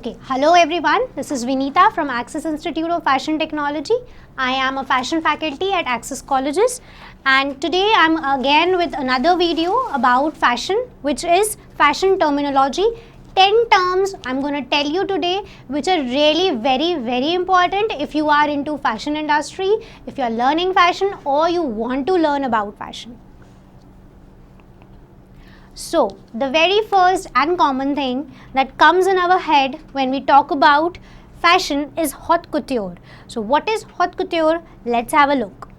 Okay, hello everyone. This is Vinita from Axis Institute of Fashion Technology. I am a fashion faculty at Axis Colleges, and today I'm again with another video about fashion, which is fashion terminology. 10 terms I'm going to tell you today which are really very important if you are into fashion industry, if you are learning fashion or you want to learn about fashion. So, the very first and common thing that comes in our head when we talk about fashion is haute couture. So, what is haute couture? Let's have a look.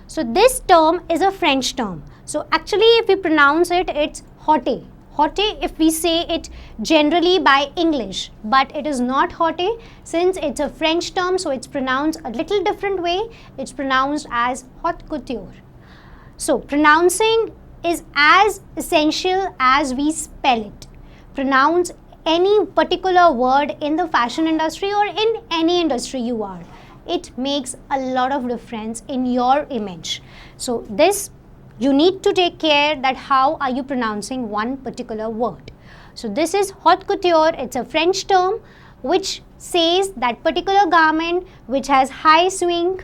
So, this term is a French term. So, actually if we pronounce it, it's haute. Haute if we say it generally by English, but it is not haute since it's a French term, so it's pronounced a little different way. It's pronounced as haute couture. So, pronouncing is as essential as we spell it. Pronounce any particular word in the fashion industry or in any industry you are. It makes a lot of difference in your image. So this you need to take care that how are you pronouncing one particular word. So this is haute couture. It's a French term which says that particular garment which has high swing,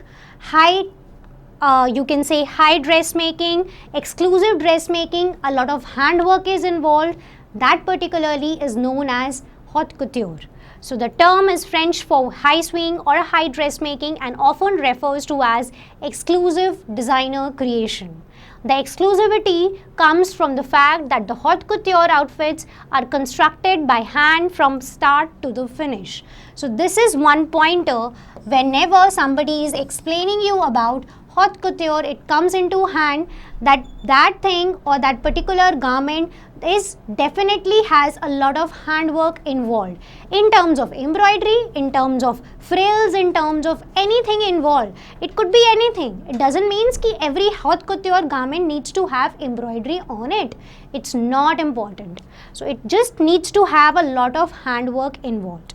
you can say high dressmaking, exclusive dressmaking, a lot of handwork is involved. That particularly is known as haute couture. So the term is French for high swing or high dressmaking and often refers to as exclusive designer creation. The exclusivity comes from the fact that the haute couture outfits are constructed by hand from start to the finish. So this is one pointer whenever somebody is explaining you about haute couture, it comes into hand that thing or that particular garment is definitely has a lot of handwork involved in terms of embroidery, in terms of frills, in terms of anything involved. It could be anything. It doesn't mean that every haute couture garment needs to have embroidery on it. It's not important. So it just needs to have a lot of handwork involved.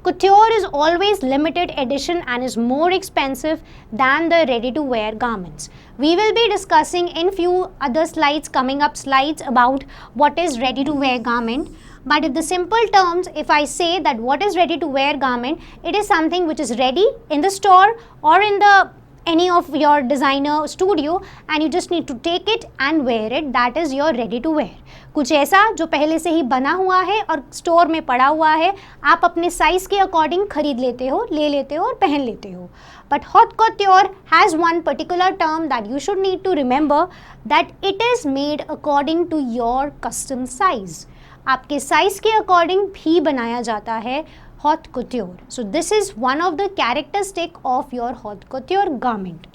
Couture is always limited edition and is more expensive than the ready-to-wear garments. We will be discussing in few other slides, coming up slides about what is ready-to-wear garment. But in the simple terms, if I say that what is ready-to-wear garment, it is something which is ready in the store or in any of your designer studio and you just need to take it and wear it. That is your ready to wear. कुछ ऐसा जो पहले से ही बना हुआ है और store में पड़ा हुआ है, आप अपने साइज के अकॉर्डिंग खरीद लेते हो, ले लेते हो और पहन लेते हो. But haute couture has one particular term that you should need to remember, that it is made according to your custom size. आपके साइज के अकॉर्डिंग भी बनाया जाता है haute couture. So this is one of the characteristic of your haute couture garment.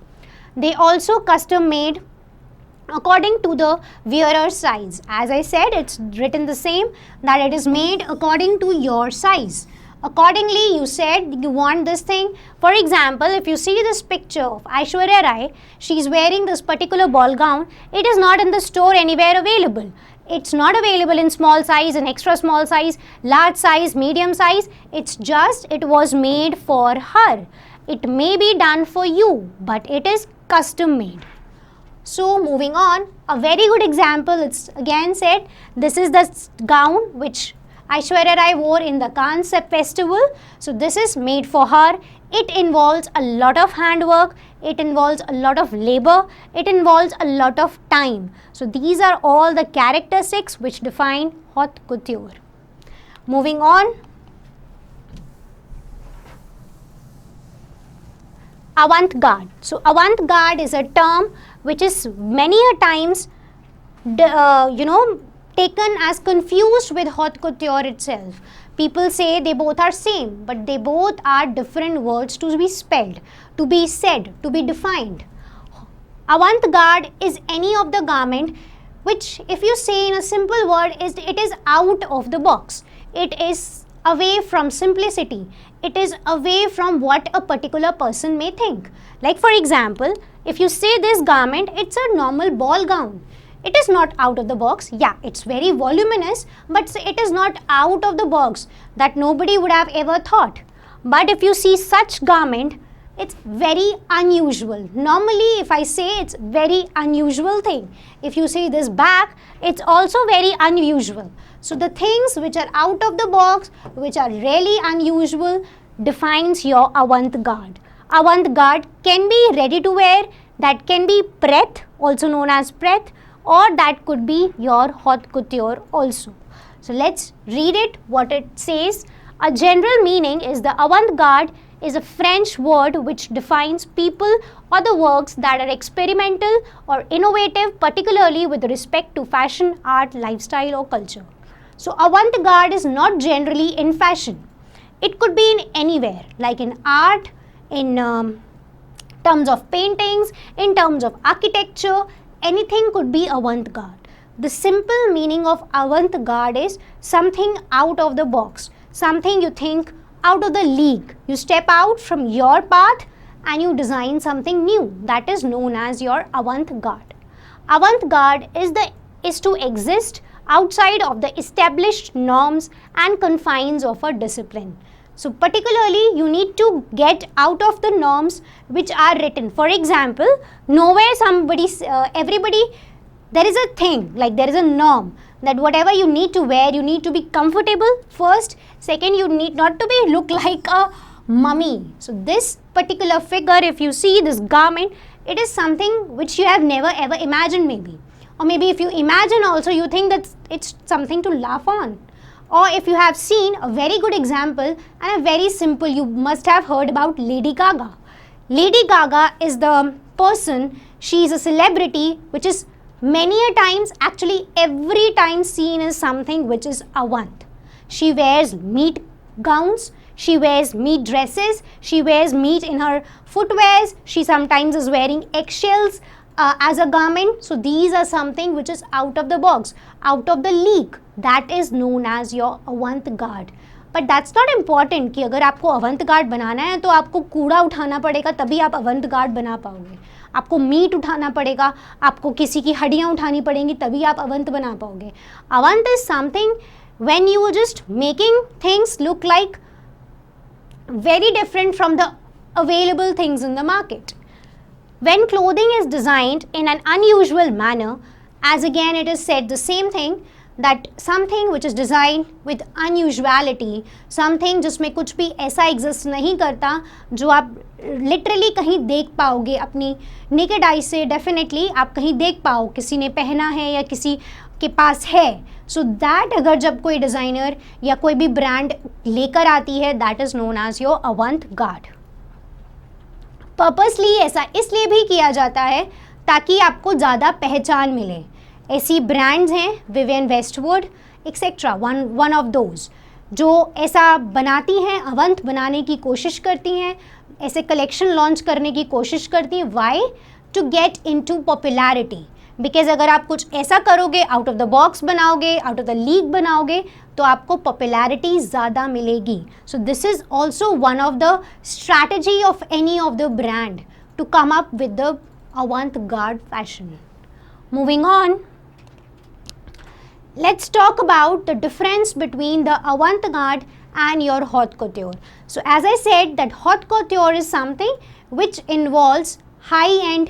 They also custom made according to the wearer's size. As I said, it's written the same, that it is made according to your size. Accordingly, you said you want this thing. For example, if you see this picture of Aishwarya Rai, she is wearing this particular ball gown. It is not in the store anywhere available. It's not available in small size and extra small size, large size, medium size. It's just it was made for her. It may be done for you, but it is custom made. So moving on, a very good example, it's again said, this is the gown which Aishwarya Rai wore in the Cannes festival. So this is made for her. It involves a lot of handwork, it involves a lot of labor, it involves a lot of time. So these are all the characteristics which define haute couture. Moving on, avant-garde. So avant-garde is a term which is many a times taken as confused with haute couture itself. People say they both are same, but they both are different words to be spelled, to be said, to be defined. Avant-garde is any of the garment which, if you say in a simple word, it is out of the box. It is away from simplicity. It is away from what a particular person may think. Like for example, if you say this garment, it's a normal ball gown. It is not out of the box. Yeah, it's very voluminous, but it is not out of the box that nobody would have ever thought. But if you see such garment, it's very unusual. Normally, if I say it's very unusual thing, if you see this bag, it's also very unusual. So the things which are out of the box, which are really unusual, defines your avant-garde. Avant-garde can be ready to wear, that can be prêt, also known as prêt, or that could be your haute couture also. So let's read it, what it says. A general meaning is the avant-garde is a French word which defines people or the works that are experimental or innovative, particularly with respect to fashion, art, lifestyle or culture. So avant-garde is not generally in fashion. It could be in anywhere, like in art, in terms of paintings, in terms of architecture, anything could be avant-garde. The simple meaning of avant-garde is something out of the box, something you think out of the league. You step out from your path and you design something new. That is known as your avant-garde. Avant-garde is to exist outside of the established norms and confines of a discipline. So particularly you need to get out of the norms which are written. For example, nowhere everybody, there is a thing, like there is a norm that whatever you need to wear, you need to be comfortable first. Second, you need not to be look like a mummy. So this particular figure, if you see this garment, it is something which you have never ever imagined maybe. Or maybe if you imagine also, you think that it's something to laugh on. Or if you have seen a very good example and a very simple, you must have heard about Lady Gaga. Lady Gaga is the person, she is a celebrity which is many a times, actually every time seen as something which is avant. She wears meat gowns, she wears meat dresses, she wears meat in her footwears, she sometimes is wearing eggshells as a garment. So these are something which is out of the box, out of the league. That is known as your avant-garde. But that's not important कि अगर आपको avant-garde बनाना है तो आपको कूड़ा उठाना पड़ेगा तभी आप avant-garde बना पाओगे. आपको मीट उठाना पड़ेगा, आपको किसी की हड्डियाँ उठानी पड़ेंगी तभी आप avant बना पाओगे. Avant is something when you are just making things look like very different from the available things in the market. When clothing is designed in an unusual manner, as again it is said the same thing, that something which is designed with unusuality, something जिसमें कुछ भी ऐसा exist नहीं करता जो आप literally कहीं देख पाओगे अपनी naked eye से, definitely आप कहीं देख पाओ किसी ने पहना है या किसी के पास है. So that अगर जब कोई डिज़ाइनर या कोई भी ब्रांड लेकर आती है, that is known as your avant-garde. Purposely ऐसा इसलिए भी किया जाता है ताकि आपको ज़्यादा पहचान मिले. ऐसी ब्रांड्स हैं Vivian Westwood etcetera, one of those, जो ऐसा बनाती हैं, अवंत बनाने की कोशिश करती हैं, ऐसे कलेक्शन लॉन्च करने की कोशिश करती हैं. Why? To get into popularity. Because अगर आप कुछ ऐसा करोगे, आउट ऑफ द बॉक्स बनाओगे, आउट ऑफ द लीग बनाओगे, तो आपको पॉपुलैरिटी ज़्यादा मिलेगी. So this is also one of the strategy of any of the brand to come up with द avant-garde fashion. Moving on, let's talk about the difference between the avant-garde and your haute couture. So as I said that haute couture is something which involves high-end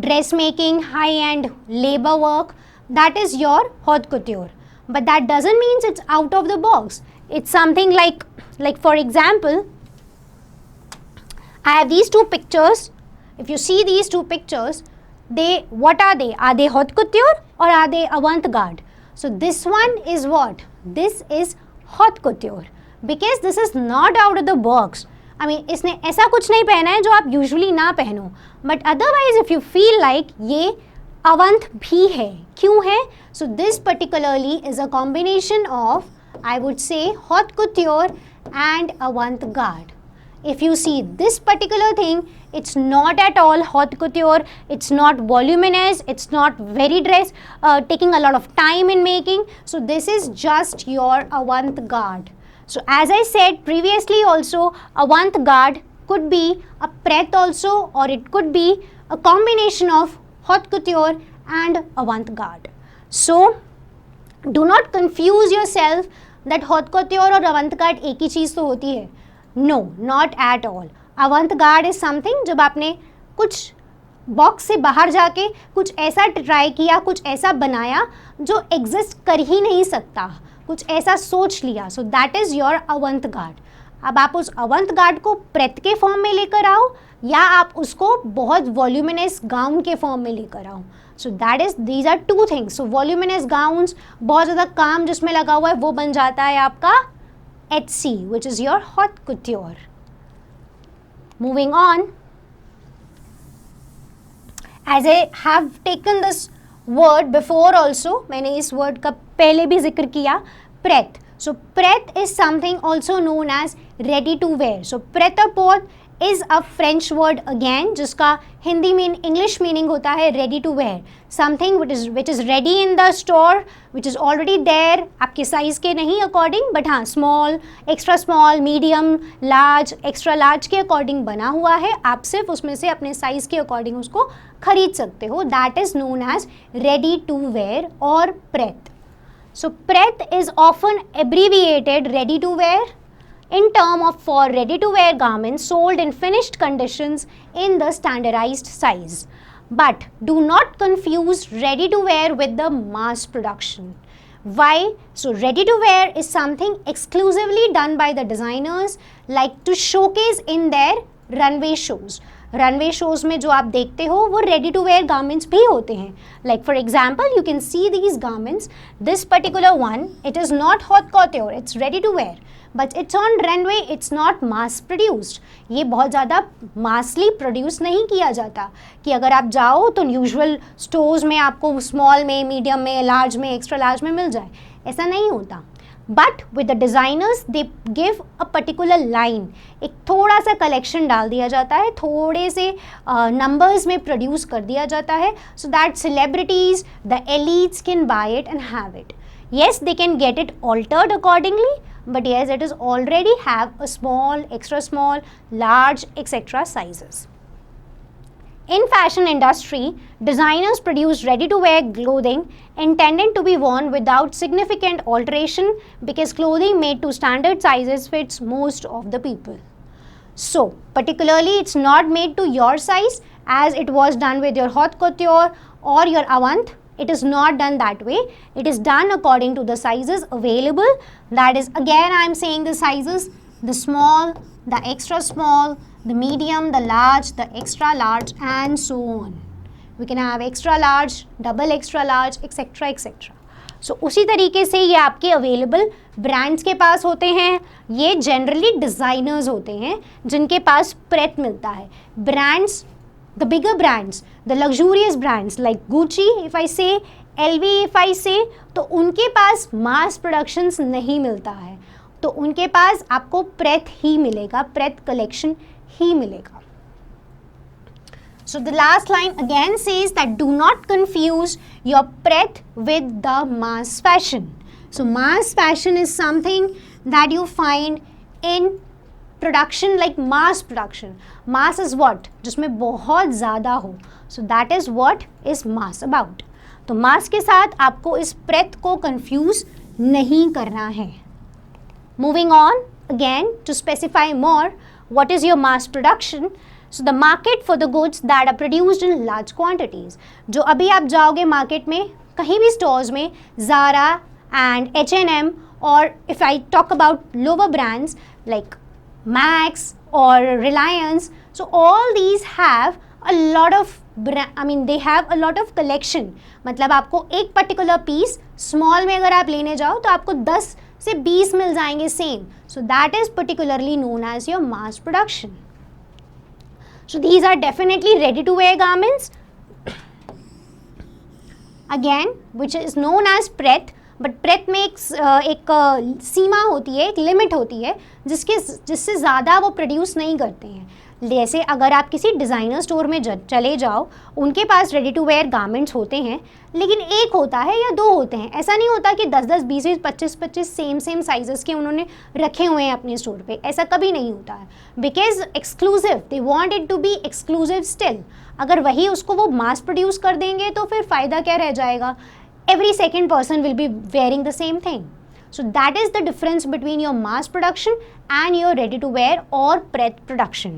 dressmaking, high-end labor work. That is your haute couture. But that doesn't mean it's out of the box. It's something like for example, I have these two pictures. If you see these two pictures, what are they? Are they haute couture or are they avant-garde? So this one is what? This is haute couture because this is not out of the box. I mean, इसने ऐसा कुछ नहीं पहना है जो आप usually ना पहनो. But otherwise, if you feel like ये avant भी है, क्यों है? So this particularly is a combination of, I would say, haute couture and avant-garde. If you see this particular thing, it's not at all haute couture, it's not voluminous, it's not very taking a lot of time in making. So this is just your avant-garde. So as I said previously also, avant-garde could be a prêt also, or it could be a combination of haute couture and avant-garde. So do not confuse yourself that haute couture और avant-garde एक ही चीज़ तो होती है. No, not at all. Avant-guard is something जब आपने कुछ box से बाहर जाके कुछ ऐसा ट्राई किया, कुछ ऐसा बनाया जो एग्जिस्ट कर ही नहीं सकता, कुछ ऐसा सोच लिया, सो दैट इज योर अवंत-गार्ड। अब आप उस अवंत-गार्ड को प्रेत के फॉर्म में लेकर आओ या आप उसको बहुत वॉल्यूमिनस गाउन के फॉर्म में लेकर आओ। So that is, these are two things. So voluminous gowns, बहुत ज़्यादा काम जिसमें लगा हुआ है, वो बन जाता है आपका HC, which is your haute couture. Moving on, as I have taken this word before also, मैंने इस वर्ड का पहले भी जिक्र किया, pret. So pret is something also known as ready to wear. So pret a porter is a French word again, जिसका हिंदी में English meaning होता है ready to wear, something which is ready in the store, which is already there, आपके size के नहीं according, but हाँ small, extra small, medium, large, extra large के according बना हुआ है, आप सिर्फ उसमें से अपने साइज़ के अकॉर्डिंग उसको खरीद सकते हो। That is known as ready to wear और pret. So pret is often abbreviated ready to wear in term of for ready to wear garments sold in finished conditions in the standardized size. But do not confuse ready to wear with the mass production. Why? So ready to wear is something exclusively done by the designers, like to showcase in their runway shows. Runway shows में जो आप देखते हो वो ready to where garments भी होते हैं। Like for example you can see these garments, this particular one, it is not haute couture, it's ready to wear, but it's on runway, it's not mass produced. ये बहुत ज़्यादा मासली produce नहीं किया जाता कि अगर आप जाओ तो यूजुअल स्टोर्स में आपको स्मॉल में, मीडियम में, लार्ज में, एक्स्ट्रा लार्ज में मिल जाए, ऐसा नहीं होता। But with the designers they give a particular line, एक थोड़ा सा कलेक्शन डाल दिया जाता है, थोड़े से नंबर्स में प्रोड्यूस कर दिया जाता है, so that celebrities, the elites can buy it and have it. Yes, they can get it altered accordingly, but yes, it is already have a small, extra small, large, etc. sizes. In fashion industry, designers produce ready-to-wear clothing intended to be worn without significant alteration because clothing made to standard sizes fits most of the people. So, particularly it's not made to your size as it was done with your haute couture or your Avant. It is not done that way. It is done according to the sizes available. That is, again I am saying the sizes, the small, the extra small, the medium, the large, the extra large and so on. We can have extra large, double extra large, etc. etc. So उसी तरीके से ये आपके available brands के पास होते हैं। ये generally designers होते हैं जिनके पास प्रेत मिलता है। Brands, the bigger brands, the luxurious brands like Gucci if I say, LV if I say, तो उनके पास मास प्रोडक्शंस नहीं मिलता है, तो उनके पास आपको प्रेत ही मिलेगा, प्रेत कलेक्शन ही मिलेगा। So the last line again says that do not confuse your pret with the mass fashion. So mass fashion is something that you find in production, like mass production. Mass is what, जिसमें बहुत ज़्यादा हो, so that is what is mass about. तो मास के साथ आपको इस प्रेत को कंफ्यूज नहीं करना है। Moving on again to specify more what is your mass production. So the market for the goods that are produced in large quantities. जो अभी आप जाओगे मार्केट में, कहीं भी स्टोर्स में, ज़ारा एंड H&M, और if I talk about lower brands like Max or Reliance, so all these have a lot of they have a lot of collection. मतलब आपको एक पर्टिकुलर पीस स्मॉल में अगर आप लेने जाओ तो आपको 10 से 20 मिल जाएंगे same, so that is particularly known as your mass production. So these are definitely ready to wear garments again which is known as pret. But प्रेत में एक सीमा होती है, एक लिमिट होती है जिससे ज़्यादा वो प्रोड्यूस नहीं करते हैं। जैसे अगर आप किसी डिज़ाइनर स्टोर में चले जाओ, उनके पास रेडी टू वेयर गारमेंट्स होते हैं, लेकिन एक होता है या दो होते हैं। ऐसा नहीं होता कि 10-10, 20-20, 25-25 सेम साइजेस के उन्होंने रखे हुए हैं अपने स्टोर पे, ऐसा कभी नहीं होता है। Because exclusive, they want it to be exclusive still. अगर वही उसको वो मास प्रोड्यूस कर देंगे तो फिर फ़ायदा क्या रह जाएगा? Every second person will be wearing the same thing. So that is the difference between your mass production and your ready to wear or pret production.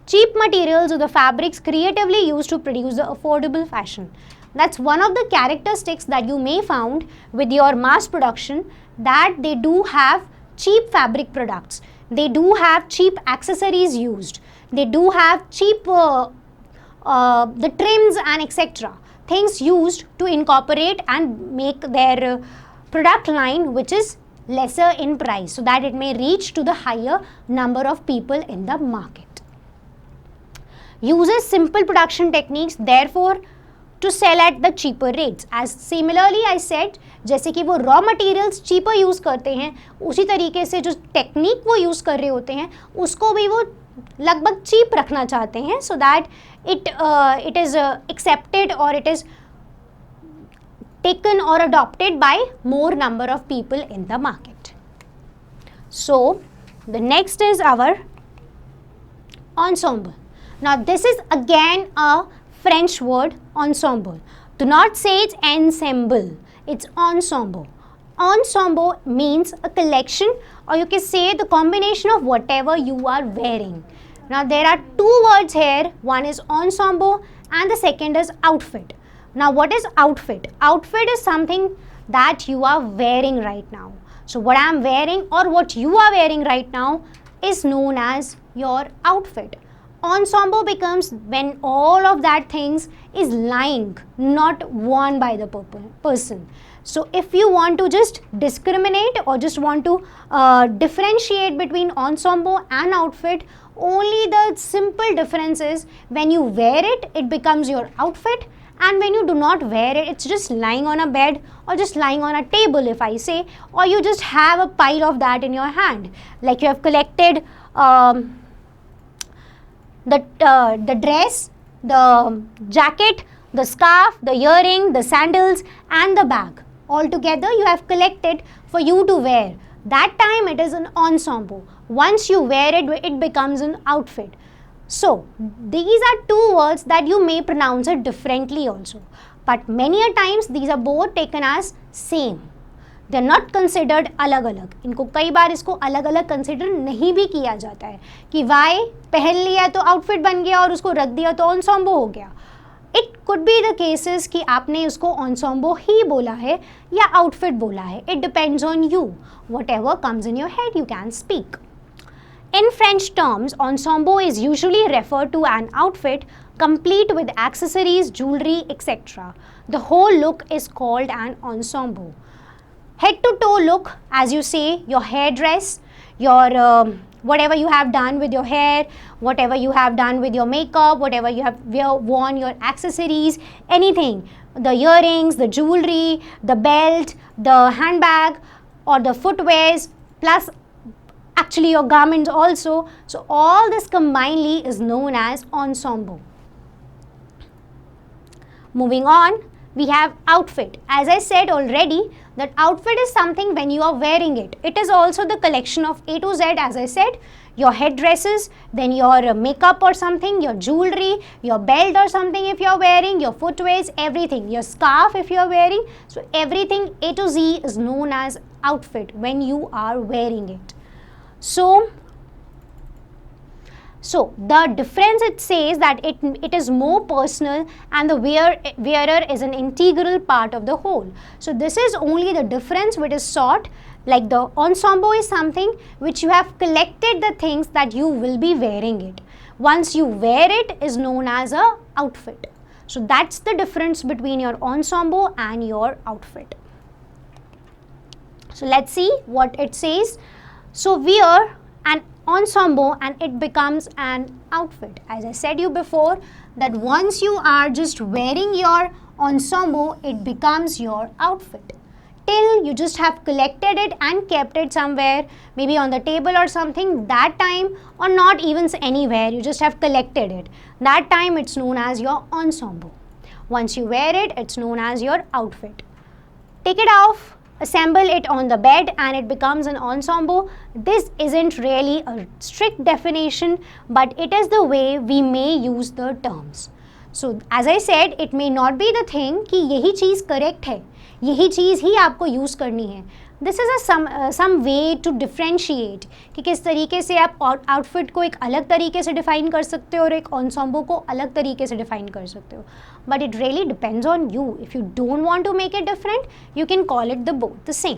cheap materials or the fabrics creatively used to produce the affordable fashion. That's one of the characteristics that you may found with your mass production, that they do have cheap fabric products, they do have cheap accessories used, they do have cheap the trims and etc. things used to incorporate and make their product line which is lesser in price, so that it may reach to the higher number of people in the market. Uses simple production techniques therefore to sell at the cheaper rates. As similarly I said, जैसे कि वो raw materials cheaper use करते हैं, उसी तरीके से जो technique वो यूज़ कर रहे होते हैं उसको भी वो लगभग चीप रखना चाहते हैं, so that it is accepted और it is taken or adopted by more number of people in the market. So the next is our ensemble. Now this is again a French word, ensemble. Do not say it's ensemble, it's ensemble. Ensemble means a collection, or you can say the combination of whatever you are wearing. Now there are two words here, one is ensemble and the second is outfit. Now what is outfit? Outfit is something that you are wearing right now. So what I am wearing or what you are wearing right now is known as your outfit. Ensemble becomes when all of that things is lying, not worn by the person. So if you want to just discriminate or just want to differentiate between ensemble and outfit, only the simple difference is when you wear it, it becomes your outfit, and when you do not wear it, it's just lying on a bed or just lying on a table, if I say, or you just have a pile of that in your hand, like you have collected the dress, the jacket, the scarf, the earring, the sandals and the bag. All together you have collected for you to wear. That time it is an ensemble. Once you wear it, it becomes an outfit. So these are two words that you may pronounce it differently also, but many a times these are both taken as same. They are not considered अलग अलग. इनको कई बार इसको अलग अलग consider नहीं भी किया जाता है कि वाई पहन लिया तो आउटफिट बन गया और उसको रख दिया तो ensemble हो गया. It could be the cases कि आपने उसको ensemble ही बोला है या outfit बोला है. It depends on you. Whatever comes in your head you can speak. In French terms, ensemble is usually referred to an outfit complete with accessories, jewelry, etc. The whole look is called an ensemble. Head to toe look, as you say, your hairdress, your whatever you have done with your hair, whatever you have done with your makeup, whatever you have worn, your accessories, anything, the earrings, the jewelry, the belt, the handbag or the footwears, plus actually your garments also. So all this combinedly is known as ensemble. Moving on, we have outfit. As I said already, that outfit is something when you are wearing it. It is also the collection of A to Z, as I said, your headdresses, then your makeup or something, your jewelry, your belt or something if you are wearing, your footwears, everything, your scarf if you are wearing. So everything A to Z is known as outfit when you are wearing it. So the difference, it says that it is more personal and the wearer is an integral part of the whole. So this is only the difference which is sought. Like the ensemble is something which you have collected the things that you will be wearing it. Once you wear it is known as a outfit. So that's the difference between your ensemble and your outfit. So let's see what it says. So wear an ensemble and it becomes an outfit. As I said you before, that once you are just wearing your ensemble, it becomes your outfit. Till you just have collected it and kept it somewhere, maybe on the table or something, that time, or not even anywhere, you just have collected it. That time it's known as your ensemble. Once you wear it, it's known as your outfit. Take it off, assemble it on the bed and it becomes an ensemble. This isn't really a strict definition, but it is the way we may use the terms. So as I said, it may not be the thing कि यही चीज़ correct है, यही चीज़ ही आपको use करनी है. This is some way to differentiate कि किस तरीके से आप आउटफिट को एक अलग तरीके से डिफाइन कर सकते हो और एक ensemble को अलग तरीके से डिफाइन कर सकते हो. But it really depends on you. If you don't want to make it different, you can call it the both the same.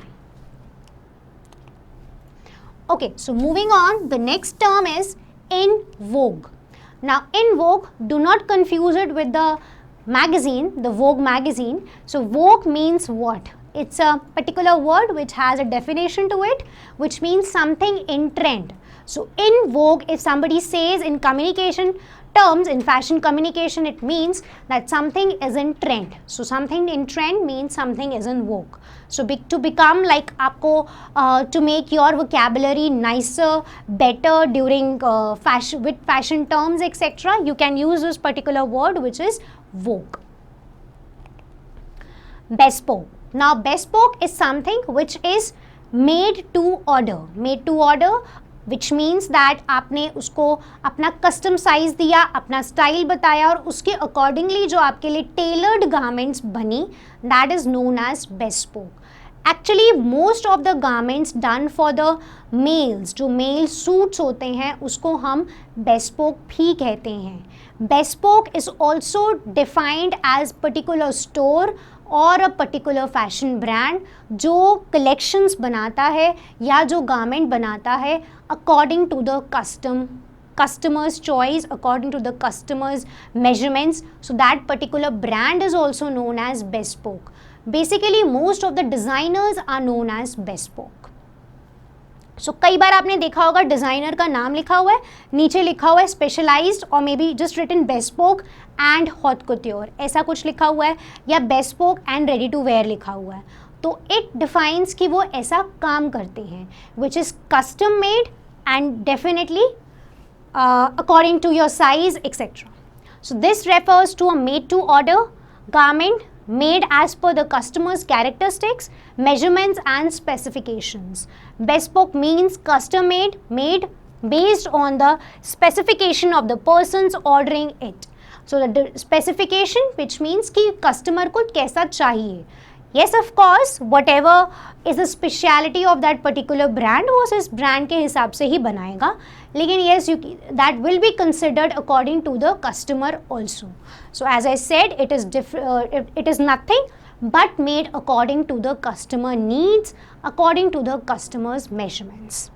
Okay, so moving on, the next term is in vogue. Now, in vogue, do not confuse it with the magazine, the Vogue magazine. So, vogue means what? It's a particular word which has a definition to it, which means something in trend. So, in vogue, if somebody says in communication terms, in fashion communication, it means that something is in trend. So, something in trend means something is in vogue. So, to become like आपको to make your vocabulary nicer, better during fashion, with fashion terms, etc., you can use this particular word which is vogue. Bespoke. Now, bespoke is something which is made to order. Made to order, which means that आपने उसको अपना custom size दिया, अपना style बताया और उसके accordingly जो आपके लिए टेलर्ड गारमेंट्स बनी, that is known as bespoke. Actually, most of the garments done for the males, जो मेल सूट्स होते हैं, उसको हम bespoke भी कहते हैं. Bespoke is also defined as particular store और अ पर्टिकुलर फैशन ब्रांड जो कलेक्शंस बनाता है या जो गारमेंट बनाता है according to the customers choice, according to the customers measurements. So that particular brand is also known as bespoke. Basically most of the designers are known as bespoke. So कई बार आपने देखा होगा डिज़ाइनर का नाम लिखा हुआ है, नीचे लिखा हुआ है स्पेशलाइज्ड और may be just written bespoke and haute couture, ऐसा कुछ लिखा हुआ है, या bespoke and ready to wear लिखा हुआ है. तो इट डिफाइंस कि वो ऐसा काम करते हैं which is custom made and definitely according to your size, etc. So this refers to a made to order garment made as per the customer's characteristics, measurements and specifications. Bespoke means custom made based on the specification of the persons ordering it. So the specification, which means कि customer को कैसा चाहिए. Yes, of course, whatever is the speciality of that particular brand, वो उस brand के हिसाब से ही बनाएगा. लेकिन yes, that will be considered according to the customer also. So as I said, it is nothing but made according to the customer needs, according to the customer's measurements.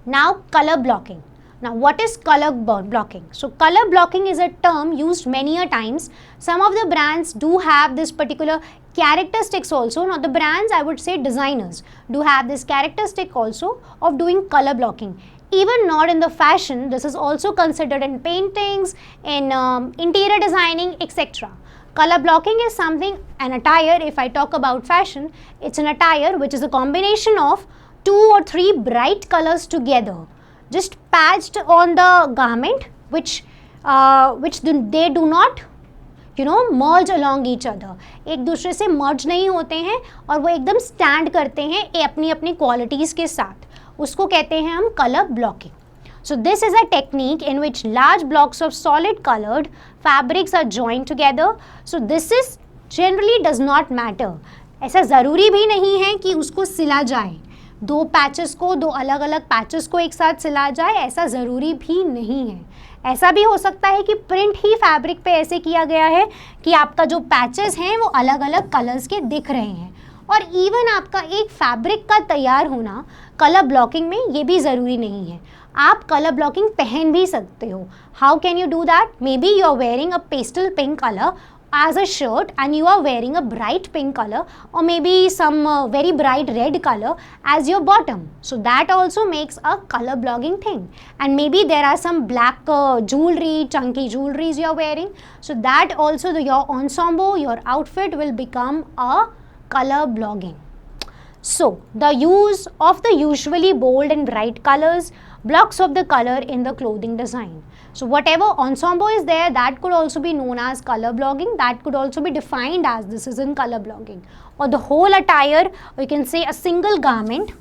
Now, color blocking. Now, what is color blocking? So, color blocking is a term used many a times. Some of the brands do have this particular characteristics also. Not the brands, I would say designers do have this characteristic also of doing color blocking. Even not in the fashion, this is also considered in paintings, in interior designing, etc. Color blocking is something, an attire, if I talk about fashion, it's an attire which is a combination of 2 or 3 bright colors together, just patched on the garment, which they do not merge along each other. एक दूसरे से merge नहीं होते हैं और वो एकदम stand करते हैं अपनी अपनी qualities के साथ. उसको कहते हैं हम color blocking. So this is a technique in which large blocks of solid colored fabrics are joined together. So this is generally does not matter. ऐसा ज़रूरी भी नहीं है कि उसको सिला जाए, दो पैचेस को, दो अलग अलग पैचेस को एक साथ सिला जाए, ऐसा ज़रूरी भी नहीं है. ऐसा भी हो सकता है कि प्रिंट ही फैब्रिक पे ऐसे किया गया है कि आपका जो पैचेस हैं वो अलग अलग कलर्स के दिख रहे हैं, और इवन आपका एक फैब्रिक का तैयार होना कलर ब्लॉकिंग में ये भी ज़रूरी नहीं है. आप कलर ब्लॉकिंग पहन भी सकते हो. How can you do that? Maybe you are wearing a pastel pink colour as a shirt and you are wearing a bright pink color, or maybe some very bright red color as your bottom. So that also makes a color blocking thing. And maybe there are some black jewelry, chunky jewelries you are wearing. So that also your ensemble, your outfit will become a color blocking. So the use of the usually bold and bright colors blocks of the color in the clothing design. So whatever ensemble is there, that could also be known as color blocking. That could also be defined as this is in color blocking. Or the whole attire, or you can say a single garment.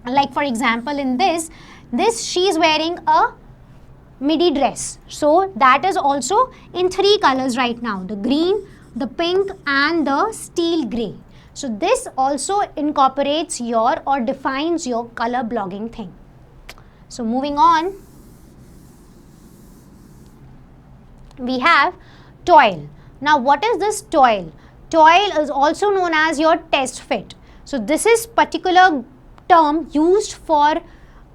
Like for example in this she is wearing a midi dress. So that is also in 3 colors right now. The green, the pink and the steel grey. So this also incorporates your or defines your color blocking thing. So moving on, we have toil. Now what is this toil? Toil is also known as your test fit. So this is particular term used for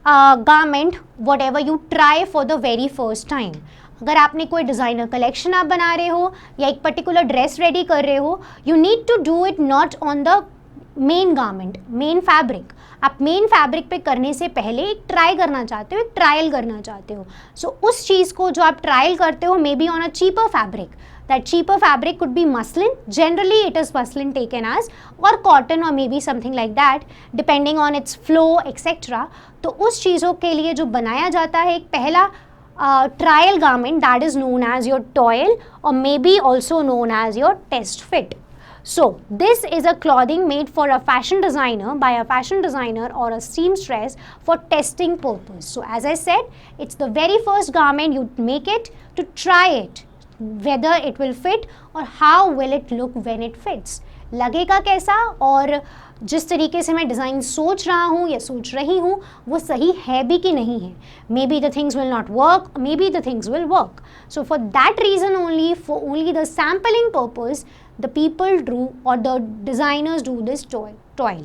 garment whatever you try for the very first time. अगर आपने कोई designer collection आप बना रहे हो या एक particular dress ready कर रहे हो, you need to do it not on the main garment, main fabric. आप मेन फैब्रिक पे करने से पहले एक ट्राई करना चाहते हो, एक ट्रायल करना चाहते हो. सो उस चीज़ को जो आप ट्रायल करते हो may be on a cheaper fabric. That cheaper fabric could be muslin. Generally it is muslin taken as, or cotton or maybe something like that depending on its flow etc. तो उस चीज़ों के लिए जो बनाया जाता है एक पहला trial garment, that is known as your toil or maybe also known as your test fit. So this is a clothing made for a fashion designer by a fashion designer or a seamstress for testing purpose. So as I said, it's the very first garment you make it to try it, whether it will fit or how will it look when it fits. लगेगा कैसा और जिस तरीके से मैं design सोच रहा हूँ या सोच रही हूँ वो सही है भी कि नहीं है. May be the things will not work, may be the things will work. So for that reason only, for only the sampling purpose, the people do or the designers do this toil.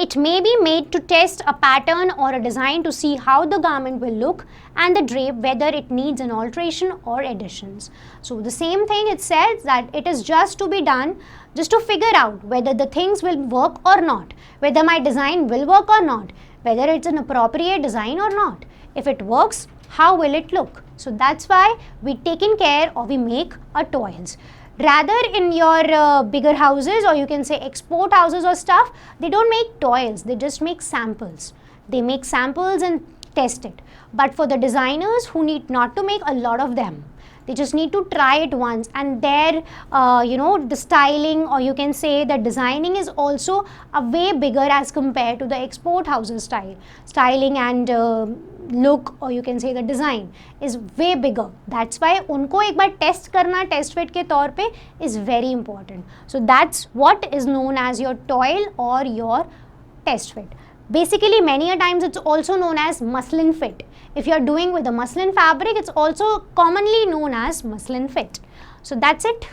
It may be made to test a pattern or a design to see how the garment will look and the drape, whether it needs an alteration or additions. So the same thing, it says that it is just to be done just to figure out whether the things will work or not, whether my design will work or not, whether it's an appropriate design or not. If it works, how will it look? So that's why we taken care or we make our toils. Rather in your bigger houses or you can say export houses or stuff, they don't make toils, they just make samples. They make samples and test it. But for the designers who need not to make a lot of them, they just need to try it once, and their the styling or you can say the designing is also a way bigger as compared to the export houses styling and look or you can say the design is way bigger. That's why उनको एक बार test करना test fit के तौर पे is very important. So that's what is known as your toil or your test fit. Basically many a times it's also known as muslin fit. If you are doing with the muslin fabric, it's also commonly known as muslin fit. So that's it.